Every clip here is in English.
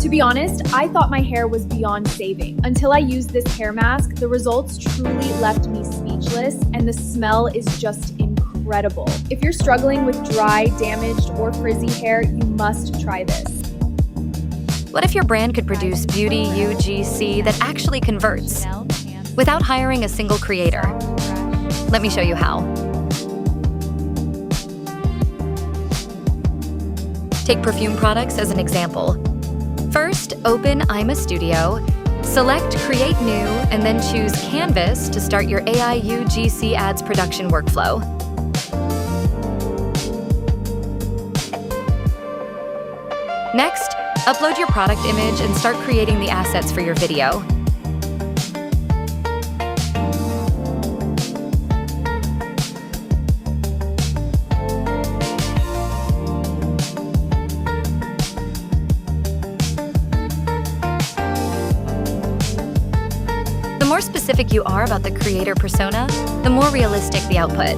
To be honest, I thought my hair was beyond saving. Until I used this hair mask, the results truly left me speechless, and the smell is just incredible. If you're struggling with dry, damaged, or frizzy hair, you must try this. What if your brand could produce beauty UGC that actually converts without hiring a single creator? Let me show you how. Take perfume products as an example. First, open Ima Studio, select Create New, and then choose Canvas to start your AI UGC ads production workflow. Next, upload your product image and start creating the assets for your video. The more specific you are about the creator persona, the more realistic the output.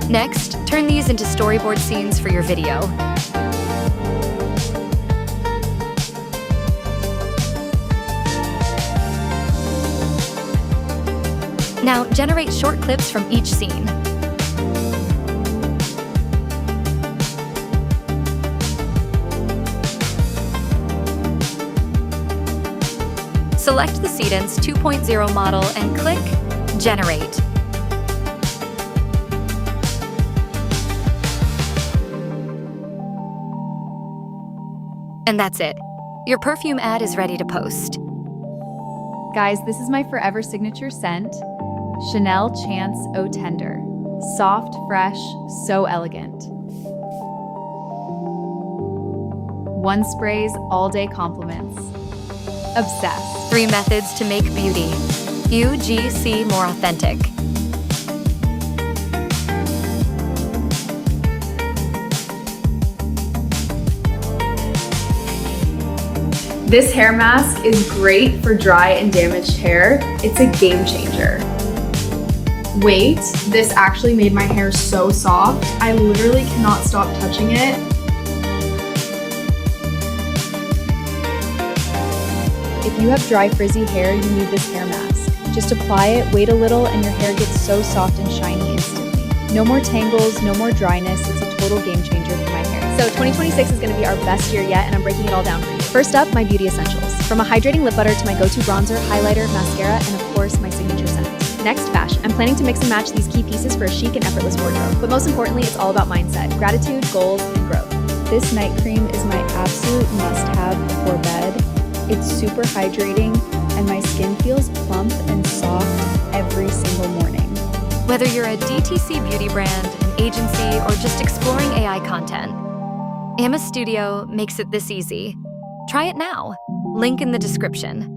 Next, turn these into storyboard scenes for your video. Now, generate short clips from each scene. Select the Sedence 2.0 model and click Generate. And that's it. Your perfume ad is ready to post. Guys, this is my forever signature scent, Chanel Chance Eau Tender. Soft, fresh, so elegant. One spray's all-day compliments. Obsessed. 3 methods to make beauty. UGC more authentic. This hair mask is great for dry and damaged hair. It's a game changer. Wait, this actually made my hair so soft. I literally cannot stop touching it. If you have dry, frizzy hair, you need this hair mask. Just apply it, wait a little, and your hair gets so soft and shiny instantly. No more tangles, no more dryness. It's a total game changer for my hair. So 2026 is gonna be our best year yet, and I'm breaking it all down for you. First up, my beauty essentials. From a hydrating lip butter to my go-to bronzer, highlighter, mascara, and of course, my signature scent. Next, fashion. I'm planning to mix and match these key pieces for a chic and effortless wardrobe. But most importantly, it's all about mindset, gratitude, goals, and growth. This night cream is my absolute must-have before bed. It's super hydrating, and my skin feels plump and soft every single morning. Whether you're a DTC beauty brand, an agency, or just exploring AI content, Ima Studio makes it this easy. Try it now. Link in the description.